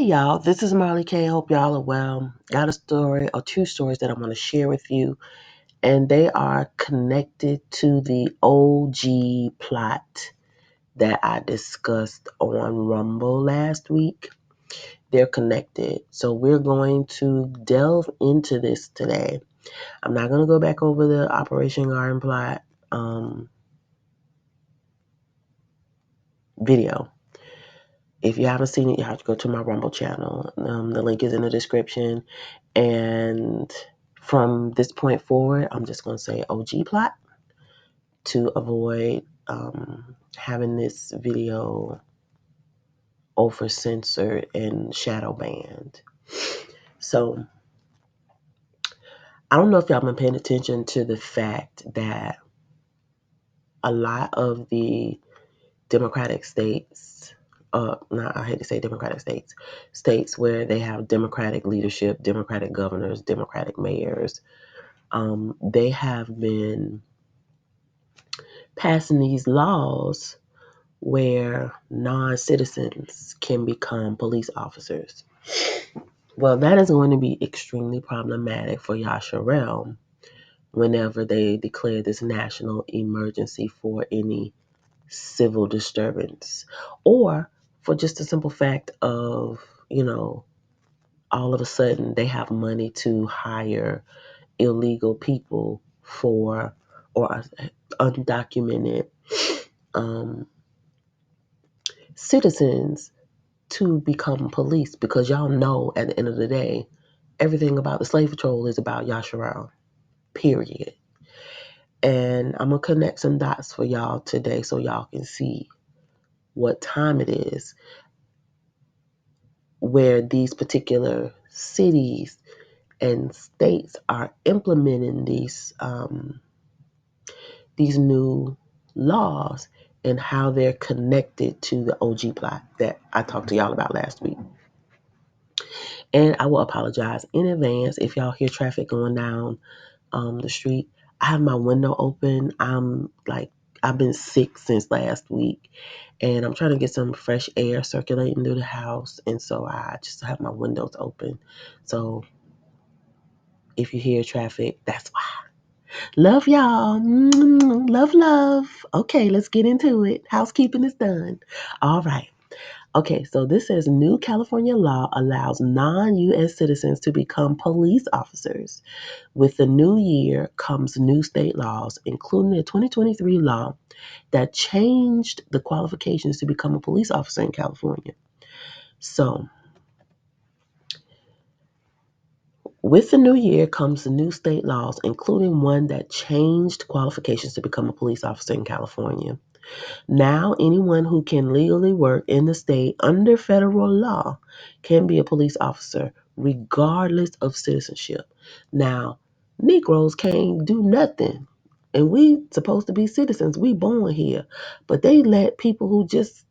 Y'all, this is Marley K. Hope y'all are well. Got a story or two stories that I want to share with you, and they are connected to the OG plot that I discussed on Rumble last week. They're connected. So we're going to delve into this today. I'm not going to go back over the Operation Garden plot video. If you haven't seen it, you have to go to my Rumble channel. The link is in the description. And from this point forward, I'm just going to say OG plot to avoid having this video over censored and shadow banned. So I don't know if y'all been paying attention to the fact that a lot of the Democratic states, I hate to say Democratic states, states where they have Democratic leadership, Democratic governors, Democratic mayors, they have been passing these laws where non-citizens can become police officers. Well, that is going to be extremely problematic for Yasharel whenever they declare this national emergency for any civil disturbance, or for just the simple fact of, all of a sudden they have money to hire illegal people for or undocumented citizens to become police, because y'all know at the end of the day, everything about the slave patrol is about Yasharal, period. And I'm going to connect some dots for y'all today so y'all can see what time it is where these particular cities and states are implementing these new laws and how they're connected to the OG plot that I talked to y'all about last week. And I will apologize in advance if y'all hear traffic going down the street. I have my window open. I've been sick since last week, and I'm trying to get some fresh air circulating through the house, and so I just have my windows open. So if you hear traffic, that's why. Love y'all. Love, love. Okay, let's get into it. Housekeeping is done. All right. Okay, so this says new California law allows non-U.S. citizens to become police officers. With the new year comes new state laws, including the 2023 law that changed the qualifications to become a police officer in California. So, with the new year comes the new state laws, including one that changed qualifications to become a police officer in California. Now, anyone who can legally work in the state under federal law can be a police officer, regardless of citizenship. Now, Negroes can't do nothing, and we supposed to be citizens. We born here, but they let people who just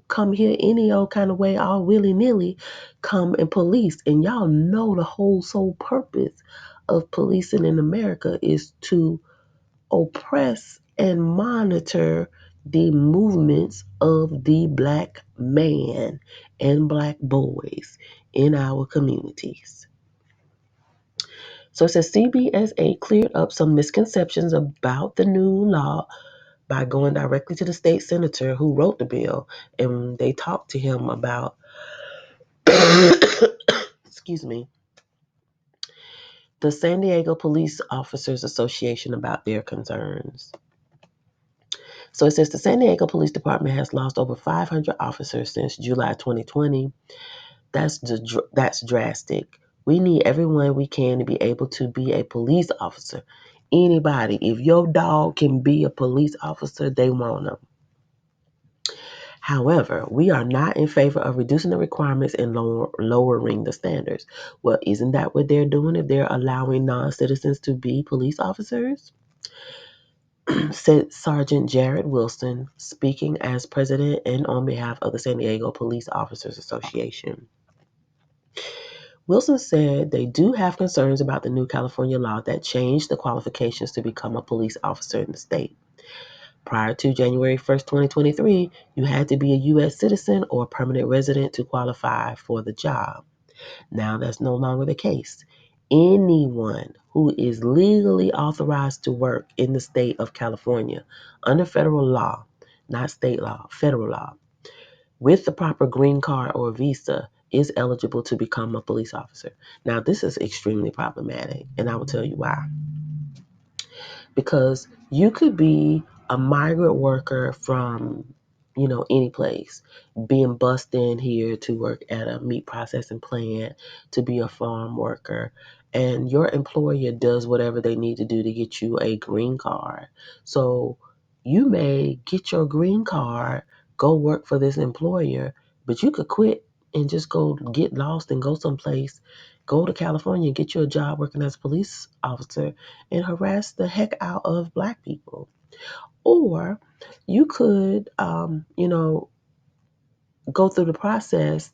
come here any old kind of way, all willy-nilly, come and police. And y'all know the whole sole purpose of policing in America is to oppress and monitor the movements of the black man and black boys in our communities. So it says CBSA cleared up some misconceptions about the new law by going directly to the state senator who wrote the bill, and they talked to him about excuse me, the San Diego Police Officers Association about their concerns. So it says the San Diego Police Department has lost over 500 officers since July 2020. That's drastic. We need everyone we can to be able to be a police officer. Anybody, if your dog can be a police officer, they want them. However, we are not in favor of reducing the requirements and lowering the standards. Well, isn't that what they're doing if they're allowing non-citizens to be police officers? Said Sergeant Jared Wilson, speaking as president and on behalf of the San Diego Police Officers Association. Wilson said they do have concerns about the new California law that changed the qualifications to become a police officer in the state. Prior to January 1st, 2023, you had to be a U.S. citizen or permanent resident to qualify for the job. Now that's no longer the case. Anyone who is legally authorized to work in the state of California under federal law, not state law, federal law, with the proper green card or visa is eligible to become a police officer. Now, this is extremely problematic, and I will tell you why. Because you could be a migrant worker from, any place, being bussed in here to work at a meat processing plant, to be a farm worker, and your employer does whatever they need to do to get you a green card. So you may get your green card, go work for this employer, but you could quit and just go get lost and go someplace, go to California and get you a job working as a police officer and harass the heck out of black people. Or you could, go through the process,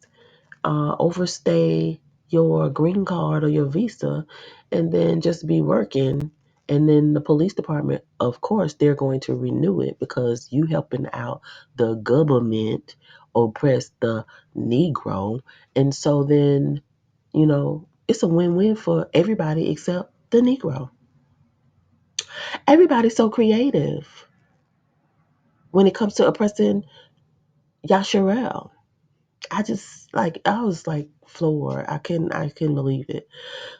overstay your green card or your visa, and then just be working. And then the police department, of course, they're going to renew it because you helping out the government oppress the Negro. And so then, it's a win-win for everybody except the Negro. Everybody's so creative when it comes to oppressing Yasharel. I was like floored. I couldn't believe it.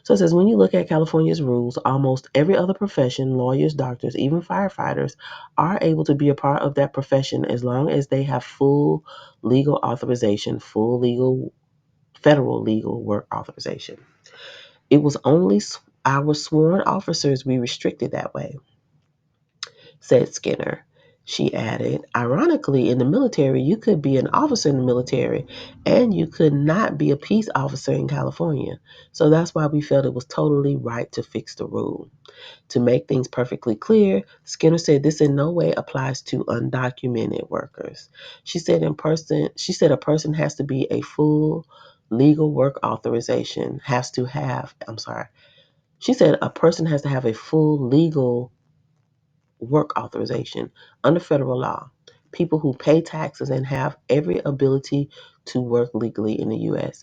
So it says when you look at California's rules, almost every other profession, lawyers, doctors, even firefighters, are able to be a part of that profession as long as they have full legal authorization, full legal federal legal work authorization. It was only our sworn officers we restricted that way, said Skinner. She added, ironically, in the military, you could be an officer in the military and you could not be a peace officer in California. So that's why we felt it was totally right to fix the rule. To make things perfectly clear, Skinner said this in no way applies to undocumented workers. She said a person has to be a full legal work authorization, she said a person has to have a full legal work authorization under federal law. People who pay taxes and have every ability to work legally in the U.S.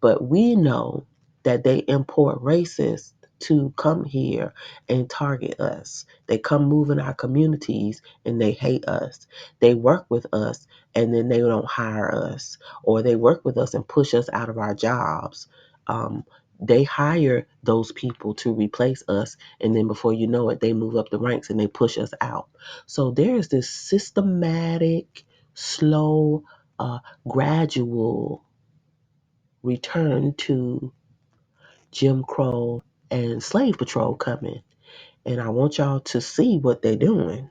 But we know that they import racists to come here and target us. They come move in our communities and they hate us. They work with us and then they don't hire us, or they work with us and push us out of our jobs. Um, they hire those people to replace us, and then before you know it, they move up the ranks and they push us out. So there is this systematic, slow, gradual return to Jim Crow and Slave Patrol coming. And I want y'all to see what they're doing.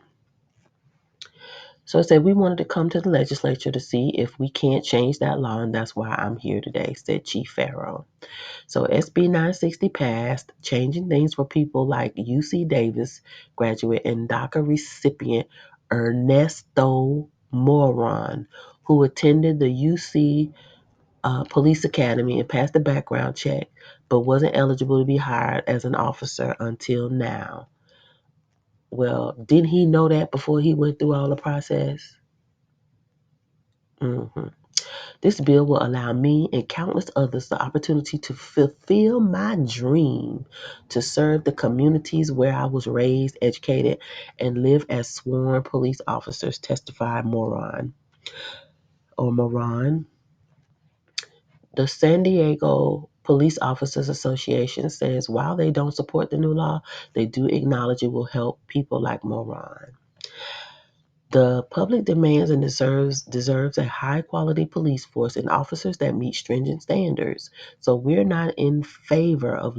So I said we wanted to come to the legislature to see if we can't change that law, and that's why I'm here today, said Chief Farrow. So SB 960 passed, changing things for people like UC Davis graduate and DACA recipient Ernesto Moron, who attended the UC police academy and passed the background check, but wasn't eligible to be hired as an officer until now. Well, didn't he know that before he went through all the process? hmm This bill will allow me and countless others the opportunity to fulfill my dream to serve the communities where I was raised, educated, and live as sworn police officers, testified Moran. The San Diego Police Officers Association says while they don't support the new law, they do acknowledge it will help people like Moran. The public demands and deserves a high quality police force and officers that meet stringent standards. So we're not in favor of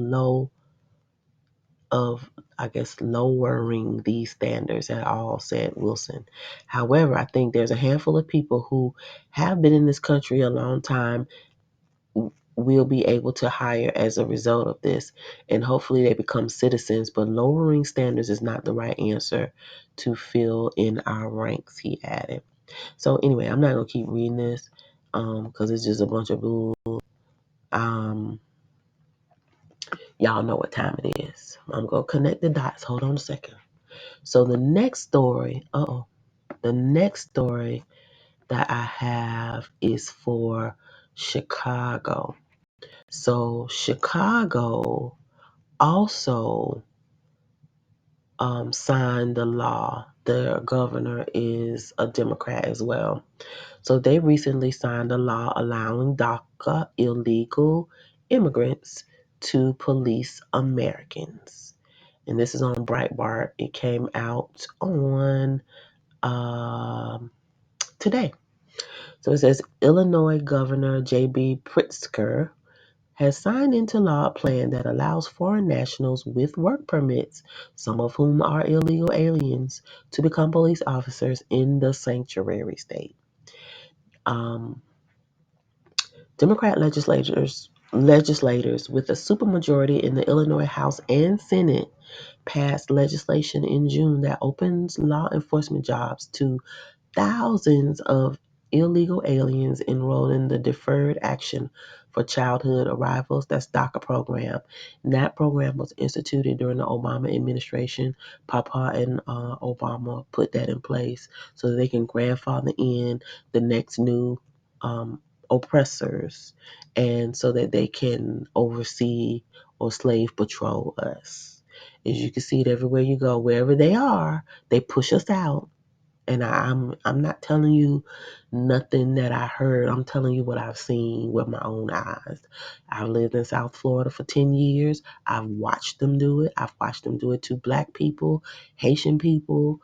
lowering these standards at all, said Wilson. However, I think there's a handful of people who have been in this country a long time will be able to hire as a result of this, and hopefully they become citizens. But lowering standards is not the right answer to fill in our ranks, he added. So anyway, I'm not gonna keep reading this because it's just a bunch of bull. Um, y'all know what time it is. I'm gonna connect the dots. Hold on a second. So the next story. the next story that I have is for Chicago. So Chicago also signed the law. Their governor is a Democrat as well. So they recently signed a law allowing DACA illegal immigrants to police Americans. And this is on Breitbart. It came out on today. So it says Illinois Governor J.B. Pritzker has signed into law a plan that allows foreign nationals with work permits, some of whom are illegal aliens, to become police officers in the sanctuary state. Democrat legislators with a supermajority in the Illinois House and Senate passed legislation in June that opens law enforcement jobs to thousands of illegal aliens enrolled in the Deferred Action for Childhood Arrivals, that's DACA program. And that program was instituted during the Obama administration. Papa and Obama put that in place so that they can grandfather in the next new oppressors and so that they can oversee or slave patrol us. As you can see it everywhere you go, wherever they are, they push us out. And I'm not telling you nothing that I heard. I'm telling you what I've seen with my own eyes. I've lived in South Florida for 10 years. I've watched them do it. I've watched them do it to black people, Haitian people,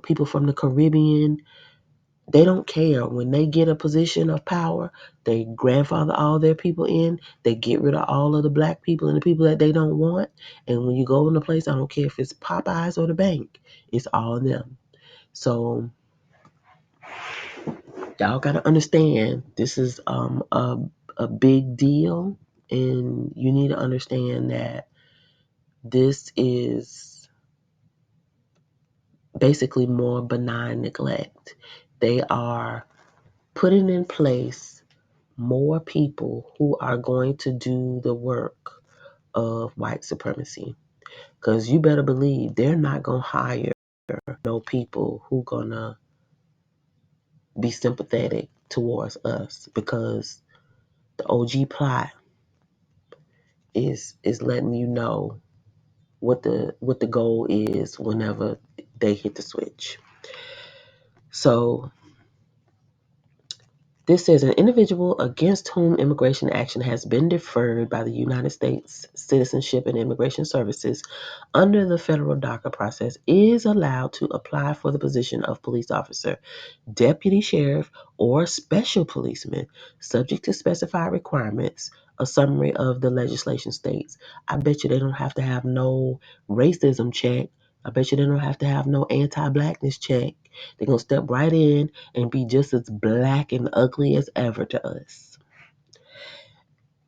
people from the Caribbean. They don't care. When they get a position of power, they grandfather all their people in. They get rid of all of the black people and the people that they don't want. And when you go in the place, I don't care if it's Popeyes or the bank, it's all them. So y'all gotta understand this is a big deal, and you need to understand that this is basically more benign neglect. They are putting in place more people who are going to do the work of white supremacy. Because you better believe they're not gonna hire no people who gonna be sympathetic towards us, because the OG plot is letting you know what the goal is whenever they hit the switch. So this says an individual against whom immigration action has been deferred by the United States Citizenship and Immigration Services under the federal DACA process is allowed to apply for the position of police officer, deputy sheriff, or special policeman, subject to specified requirements. A summary of the legislation states. I bet you they don't have to have no racism check. I bet you they don't have to have no anti-blackness check. They're going to step right in and be just as black and ugly as ever to us.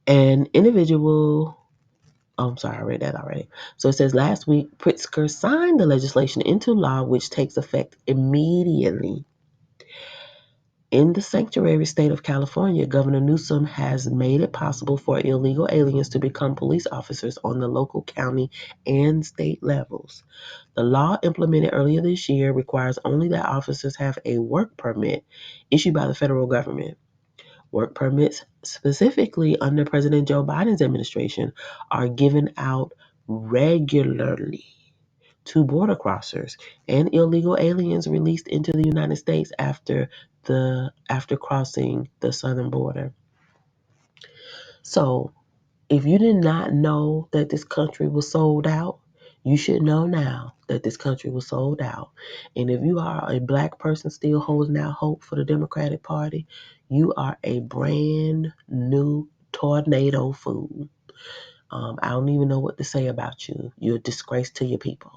An individual, I'm sorry, I read that already. So it says last week, Pritzker signed the legislation into law, which takes effect immediately. In the sanctuary state of California, Governor Newsom has made it possible for illegal aliens to become police officers on the local, county, and state levels. The law implemented earlier this year requires only that officers have a work permit issued by the federal government. Work permits, specifically under President Joe Biden's administration, are given out regularly to border crossers and illegal aliens released into the United States after crossing the southern border. So, if you did not know that this country was sold out, you should know now that this country was sold out. And if you are a black person still holding out hope for the Democratic Party, you are a brand new tornado fool. I don't even know what to say about you. You're a disgrace to your people.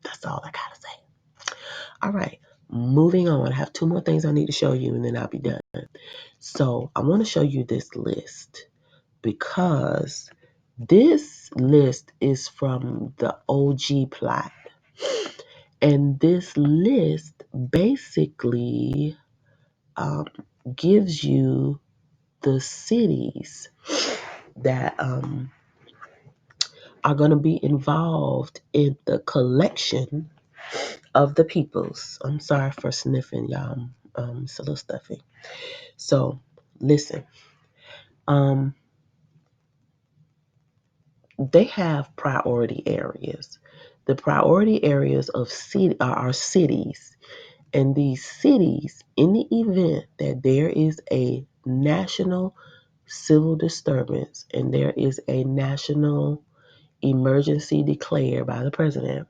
That's all I gotta say. All right, moving on. I have two more things I need to show you and then I'll be done. So I want to show you this list because this list is from the OG plot. And this list basically gives you the cities that are going to be involved in the collection of the peoples. I'm sorry for sniffing, y'all. It's a little stuffy. So, listen. Um, they have priority areas. The priority areas of are cities. And these cities, in the event that there is a national civil disturbance and there is a national emergency declared by the president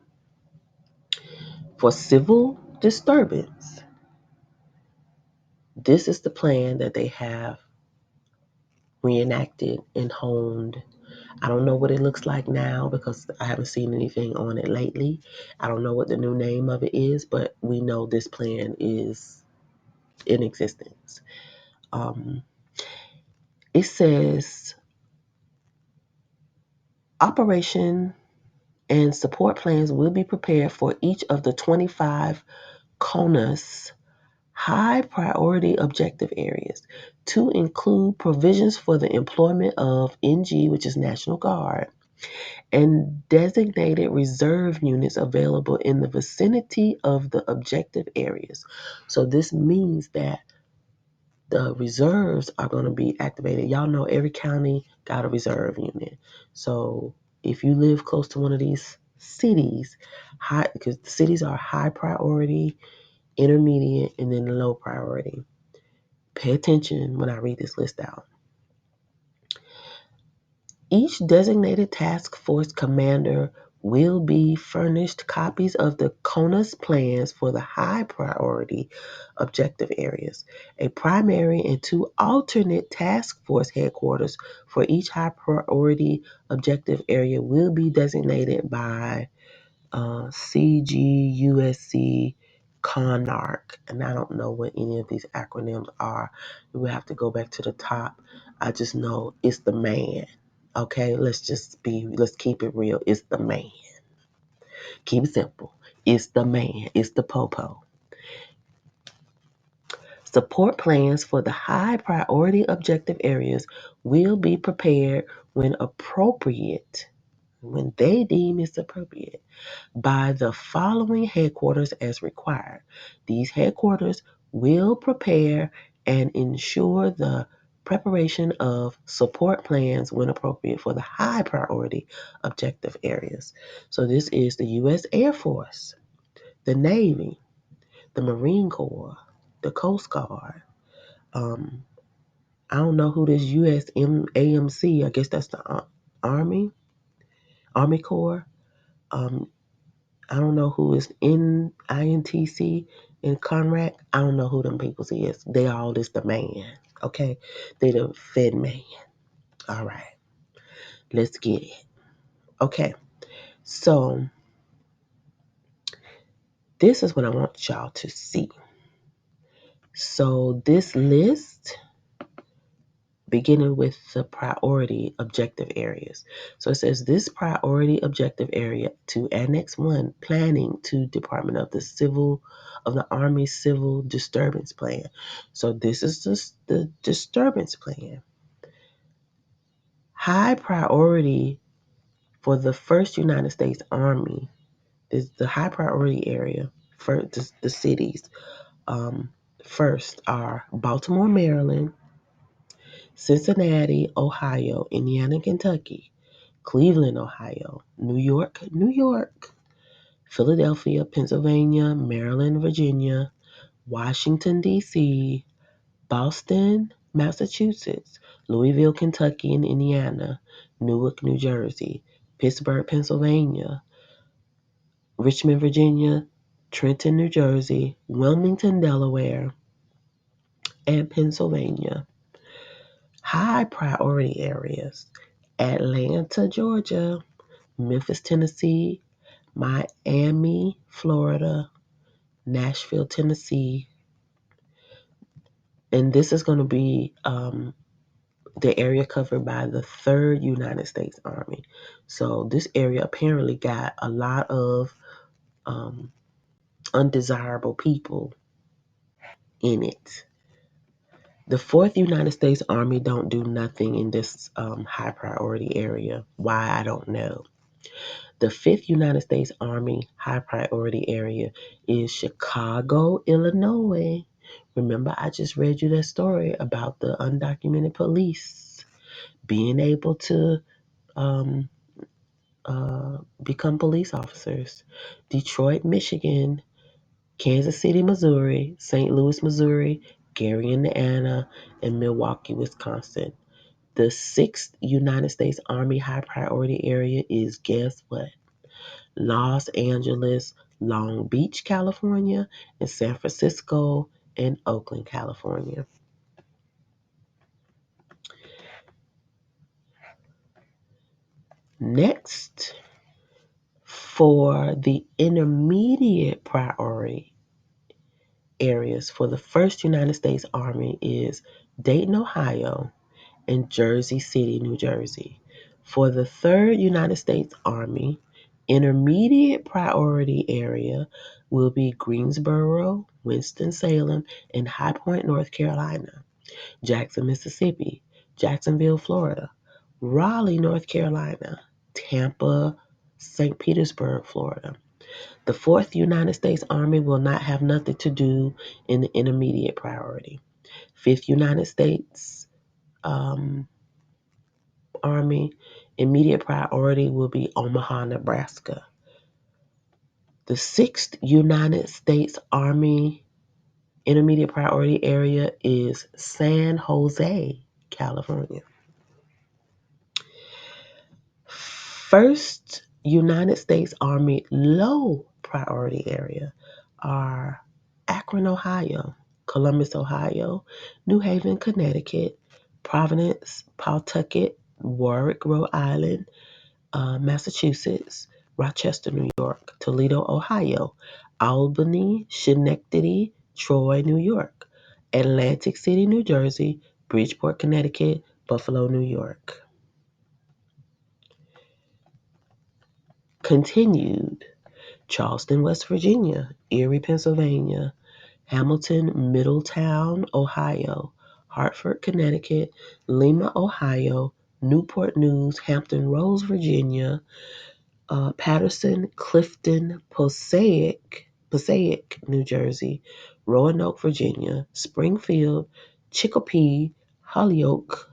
for civil disturbance, this is the plan that they have reenacted and honed. I don't know what it looks like now because I haven't seen anything on it lately. I don't know what the new name of it is, but we know this plan is in existence. Um, it says operation and support plans will be prepared for each of the 25 CONUS high priority objective areas to include provisions for the employment of NG, which is National Guard, and designated reserve units available in the vicinity of the objective areas. So this means that the reserves are going to be activated. Y'all know every county got a reserve unit. So if you live close to one of these cities, because the cities are high priority, intermediate, and then low priority. Pay attention when I read this list out. Each designated task force commander will be furnished copies of the CONUS plans for the high priority objective areas. A primary and two alternate task force headquarters for each high priority objective area will be designated by CGUSC CONARC. And I don't know what any of these acronyms are. We will have to go back to the top. I just know it's the man. Okay, let's keep it real. It's the man. Keep it simple. It's the man. It's the popo. Support plans for the high priority objective areas will be prepared when appropriate, when they deem it's appropriate, by the following headquarters as required. These headquarters will prepare and ensure the preparation of support plans when appropriate for the high priority objective areas. So this is the U.S. Air Force, the Navy, the Marine Corps, the Coast Guard. Um, I don't know who this USAMC, I guess that's the Army Corps. Um, I don't know who is in INTC and Conrac. I don't know who them people is. They all is the man. Okay? They the fed man. All right. Let's get it. Okay. So this is what I want y'all to see. So this list, beginning with the priority objective areas. So it says this priority objective area to Annex 1, planning to Department of the Army Civil Disturbance Plan. So this is the disturbance plan. High priority for the first United States Army is the high priority area for the cities. First are Baltimore, Maryland, Cincinnati, Ohio, Indiana, Kentucky, Cleveland, Ohio, New York, New York, Philadelphia, Pennsylvania, Maryland, Virginia, Washington, D.C., Boston, Massachusetts, Louisville, Kentucky, and Indiana, Newark, New Jersey, Pittsburgh, Pennsylvania, Richmond, Virginia, Trenton, New Jersey, Wilmington, Delaware, and Pennsylvania. High priority areas: Atlanta, Georgia, Memphis, Tennessee, Miami, Florida, Nashville, Tennessee. And this is going to be the area covered by the 3rd United States Army. So this area apparently got a lot of undesirable people in it. The 4th United States Army don't do nothing in this high priority area. Why, I don't know. The 5th United States Army high priority area is Chicago, Illinois. Remember, I just read you that story about the undocumented police being able to um, become police officers. Detroit, Michigan, Kansas City, Missouri, St. Louis, Missouri, Gary, Indiana, and Milwaukee, Wisconsin. The 6th United States Army high priority area is, guess what? Los Angeles, Long Beach, California, and San Francisco and Oakland, California. Next, for the intermediate priority areas for the 1st United States Army is Dayton, Ohio, and Jersey City, New Jersey. For the 3rd United States Army, intermediate priority area will be Greensboro, Winston-Salem, and High Point, North Carolina, Jackson, Mississippi, Jacksonville, Florida, Raleigh, North Carolina, Tampa, St. Petersburg, Florida. The 4th United States Army will not have nothing to do in the intermediate priority. 5th United States Army, immediate priority will be Omaha, Nebraska. The 6th United States Army intermediate priority area is San Jose, California. 1st United States Army low priority area are Akron, Ohio, Columbus, Ohio, New Haven, Connecticut, Providence, Pawtucket, Warwick, Rhode Island, Massachusetts, Rochester, New York, Toledo, Ohio, Albany, Schenectady, Troy, New York, Atlantic City, New Jersey, Bridgeport, Connecticut, Buffalo, New York. Continued. Charleston, West Virginia, Erie, Pennsylvania, Hamilton, Middletown, Ohio, Hartford, Connecticut, Lima, Ohio, Newport News, Hampton Roads, Virginia, Patterson, Clifton, Passaic, New Jersey, Roanoke, Virginia, Springfield, Chicopee, Holyoke,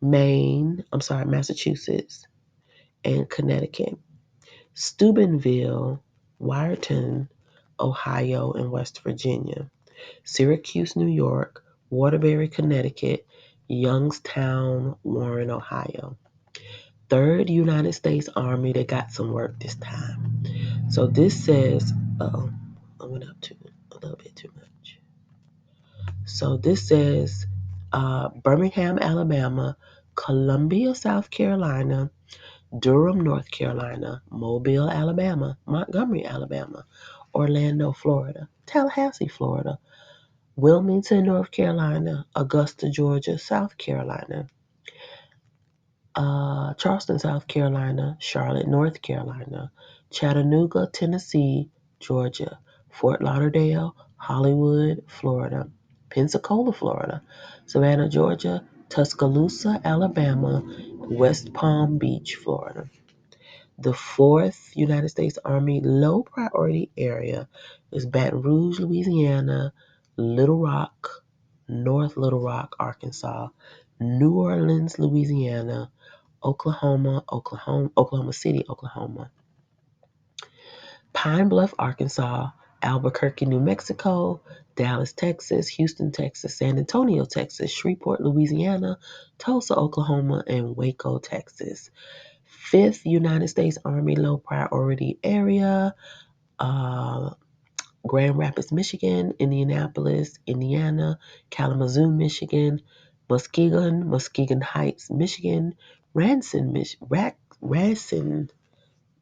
Massachusetts, and Connecticut. Steubenville, Wyerton, Ohio, and West Virginia. Syracuse, New York, Waterbury, Connecticut, Youngstown, Warren, Ohio. 3rd United States Army, they got some work this time. So this says, I went up to a little bit too much. So this says Birmingham, Alabama, Columbia, South Carolina, Durham, North Carolina, Mobile, Alabama, Montgomery, Alabama, Orlando, Florida, Tallahassee, Florida, Wilmington, North Carolina, Augusta, Georgia, South Carolina, Charleston, South Carolina, Charlotte, North Carolina, Chattanooga, Tennessee, Georgia, Fort Lauderdale, Hollywood, Florida, Pensacola, Florida, Savannah, Georgia, Tuscaloosa, Alabama, West Palm Beach, Florida. The 4th United States Army low priority area is Baton Rouge, Louisiana, Little Rock, North Little Rock, Arkansas, New Orleans, Louisiana, Oklahoma City, Oklahoma, Pine Bluff, Arkansas, Albuquerque, New Mexico, Dallas, Texas, Houston, Texas, San Antonio, Texas, Shreveport, Louisiana, Tulsa, Oklahoma, and Waco, Texas. 5th United States Army low priority area, Grand Rapids, Michigan, Indianapolis, Indiana, Kalamazoo, Michigan, Muskegon Heights, Michigan, Racine,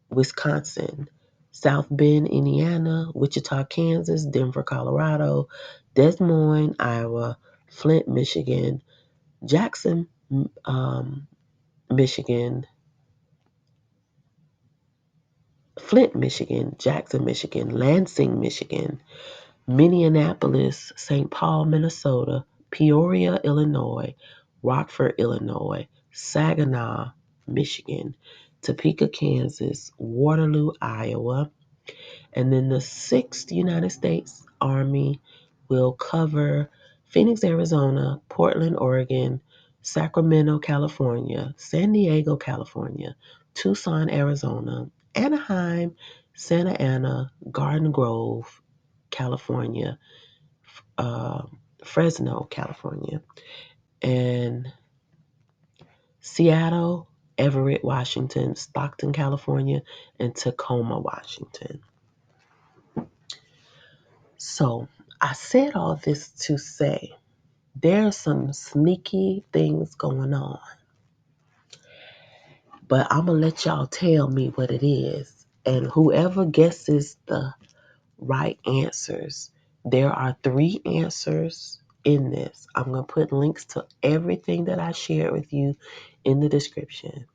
Wisconsin, South Bend, Indiana, Wichita, Kansas, Denver, Colorado, Des Moines, Iowa, Flint, Michigan, Jackson, Michigan, Flint, Michigan, Jackson, Michigan, Lansing, Michigan, Minneapolis, St. Paul, Minnesota, Peoria, Illinois, Rockford, Illinois, Saginaw, Michigan, Topeka, Kansas, Waterloo, Iowa. And then the 6th United States Army will cover Phoenix, Arizona, Portland, Oregon, Sacramento, California, San Diego, California, Tucson, Arizona, Anaheim, Santa Ana, Garden Grove, California, uh, Fresno, California, and Seattle, Everett, Washington, Stockton, California, and Tacoma, Washington. So I said all this to say there's some sneaky things going on, but I'm going to let y'all tell me what it is. And whoever guesses the right answers, there are 3 answers in this. I'm going to put links to everything that I shared with you in the description.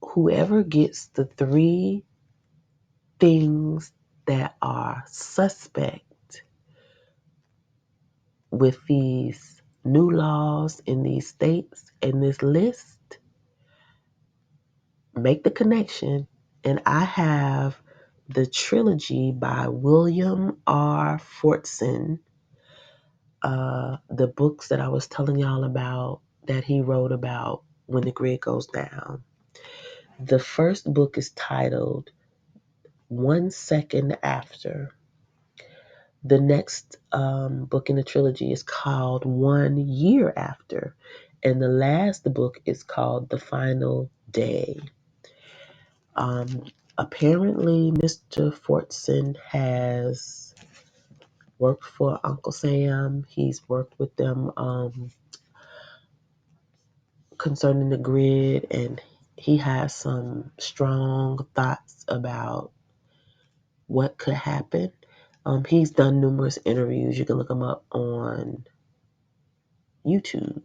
Whoever gets the 3 things that are suspect with these new laws in these states in this list, make the connection. And I have the Trilogy by William R. Forstchen, the books that I was telling y'all about that he wrote about When the Grid Goes Down. The first book is titled 1 Second After. The next book in the trilogy is called 1 Year After. And the last book is called The Final Day. Apparently, Mr. Fortson has worked for Uncle Sam. He's worked with them concerning the grid, and he has some strong thoughts about what could happen. He's done numerous interviews. You can look him up on YouTube.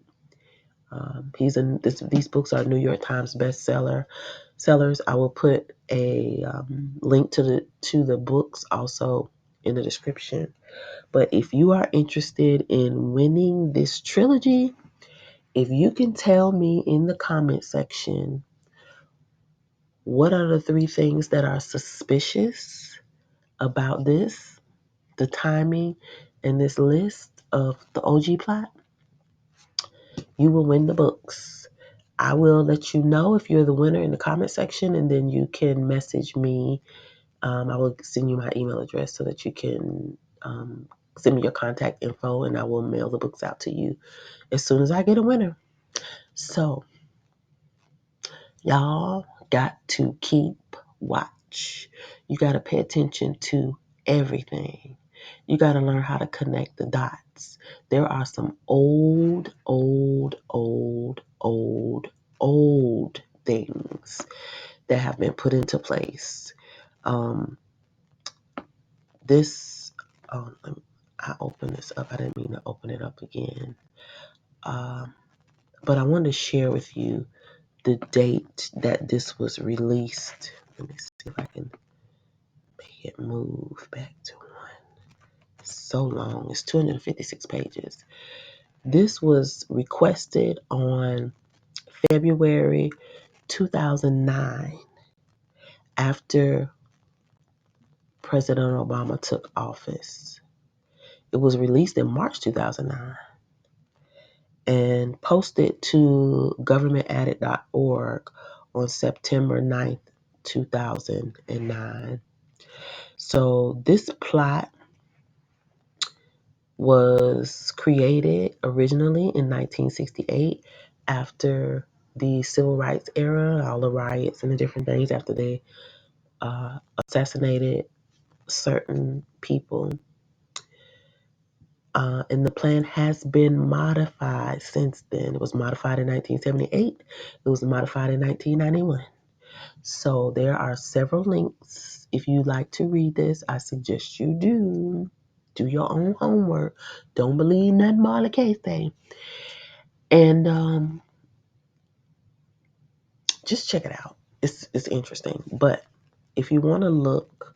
These books are New York Times sellers. I will put a link to the books also in the description. But if you are interested in winning this trilogy, if you can tell me in the comment section what are the 3 things that are suspicious about this, the timing, and this list of the OG plot, you will win the books. I will let you know if you're the winner in the comment section, and then you can message me. I will send you my email address so that you can send me your contact info, and I will mail the books out to you as soon as I get a winner. So, y'all got to keep watch. You got to pay attention to everything. You got to learn how to connect the dots. There are some old things that have been put into place. This, I opened this up. I didn't mean to open it up again. But I wanted to share with you the date that this was released. Let me see if I can make it move back to one. It's so long. It's 256 pages. This was requested on February 2009 after President Obama took office. It was released in March 2009 and posted to governmentaddict.org on September 9th, 2009. So this plot was created originally in 1968 after the civil rights era, all the riots and the different things after they assassinated certain people. And the plan has been modified since then. It was modified in 1978. It was modified in 1991. So there are several links. If you'd like to read this, I suggest you do. Do your own homework. Don't believe nothing Marla K say. And just check it out. It's interesting. But if you want to look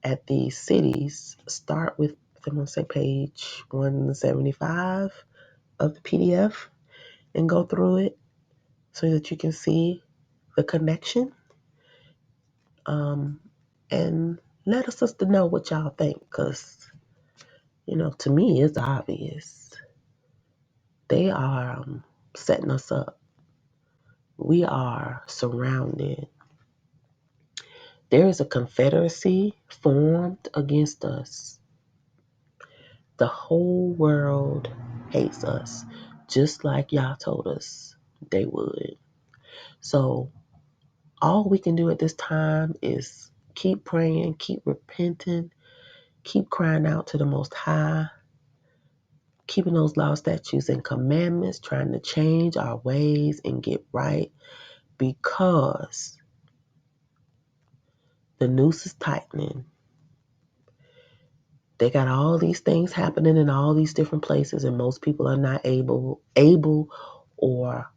at these cities, start with, I'm going to say page 175 of the PDF and go through it. so that you can see the connection. And let us sister know what y'all think, because, to me, it's obvious. They are setting us up. We are surrounded. There is a confederacy formed against us. The whole world hates us, just like y'all told us they would. So all we can do at this time is keep praying, keep repenting, keep crying out to the Most High, keeping those laws, statutes, and commandments, trying to change our ways and get right, because the noose is tightening. They got all these things happening in all these different places, and most people are not able or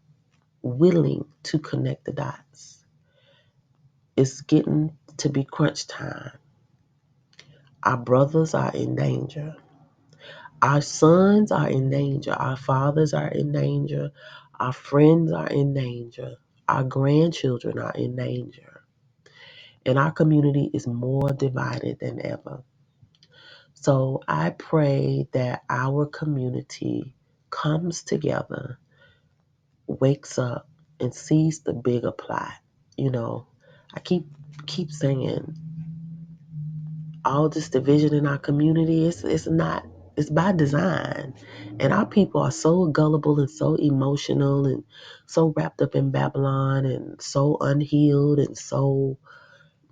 willing to connect the dots. It's getting to be crunch time. Our brothers are in danger. Our sons are in danger. Our fathers are in danger. Our friends are in danger. Our grandchildren are in danger. And our community is more divided than ever. So I pray that our community comes together, wakes up, and sees the bigger plot. I keep saying all this division in our community, it's by design. And our people are so gullible and so emotional and so wrapped up in Babylon and so unhealed and so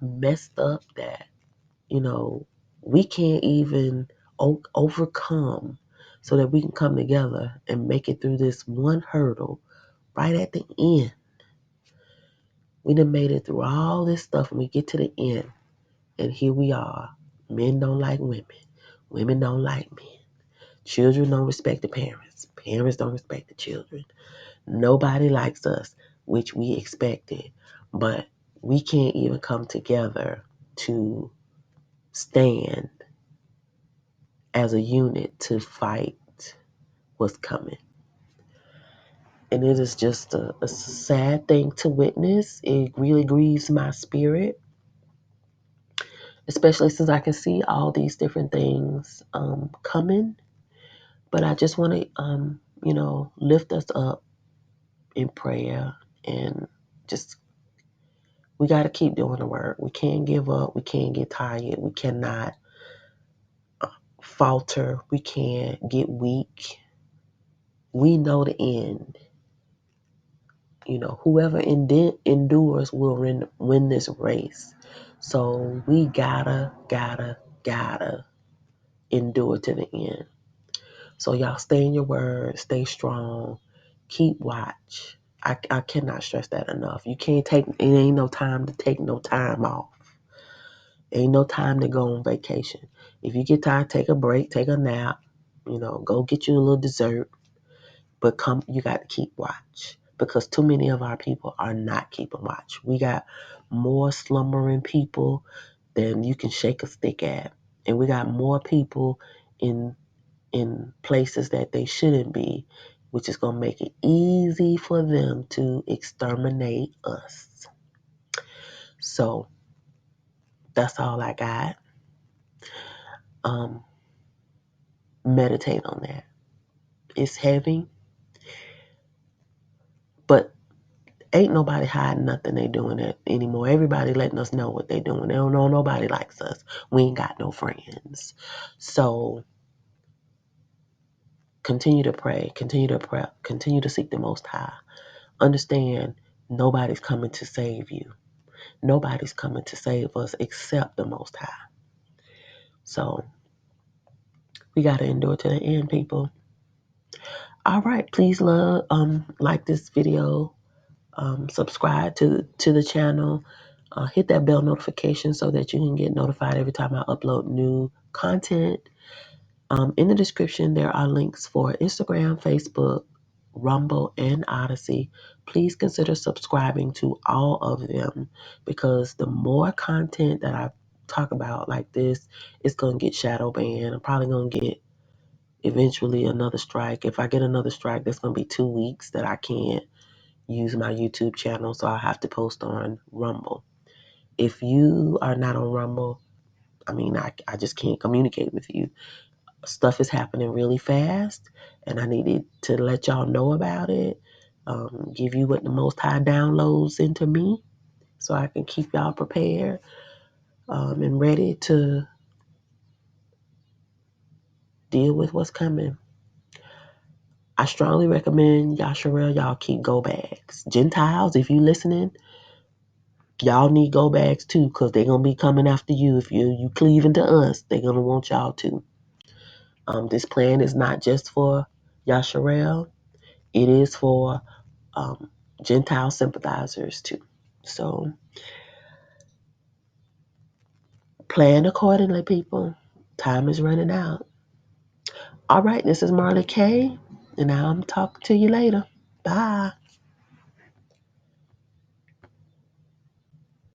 messed up that, we can't even overcome, so that we can come together and make it through this one hurdle right at the end. We done made it through all this stuff and we get to the end, and here we are. Men don't like women. Women don't like men. Children don't respect the parents. Parents don't respect the children. Nobody likes us, which we expected. But we can't even come together to stand as a unit to fight what's coming. And it is just a sad thing to witness. It really grieves my spirit, especially since I can see all these different things coming. But I just want to, lift us up in prayer, and just, we got to keep doing the work. We can't give up. We can't get tired. We cannot falter. We can't get weak. We know the end. Whoever endures will win this race. So we gotta endure to the end. So y'all stay in your word, stay strong, keep watch. I cannot stress that enough. It ain't no time to take no time off. Ain't no time to go on vacation. If you get tired, take a break, take a nap, go get you a little dessert. But you got to keep watch, because too many of our people are not keeping watch. We got more slumbering people than you can shake a stick at. And we got more people in places that they shouldn't be, which is going to make it easy for them to exterminate us. So that's all I got. Meditate on that. It's heavy, but ain't nobody hiding nothing they doing it anymore. Everybody letting us know what they doing. They don't know nobody likes us. We ain't got no friends. So continue to pray, continue to prep, continue to seek the Most High. Understand, nobody's coming to save you. Nobody's coming to save us except the Most High. So we got to endure to the end, people. All right, please like this video, subscribe to the channel, hit that bell notification so that you can get notified every time I upload new content. In the description, there are links for Instagram, Facebook, Rumble, and Odyssey. Please consider subscribing to all of them, because the more content that I talk about like this, it's going to get shadow banned. I'm probably going to get eventually another strike. If I get another strike, that's going to be 2 weeks that I can't use my YouTube channel, so I'll have to post on Rumble. If you are not on Rumble, I just can't communicate with you. Stuff is happening really fast, and I needed to let y'all know about it, give you what the Most High downloads into me so I can keep y'all prepared and ready to deal with what's coming. I strongly recommend y'all keep go bags. Gentiles, if you listening, y'all need go bags too, because they're going to be coming after you. If you cleaving to us, they're going to want y'all too. This plan is not just for Yasharel. It is for Gentile sympathizers too. So plan accordingly, people. Time is running out. All right, this is Marla K, and I'll talk to you later. Bye.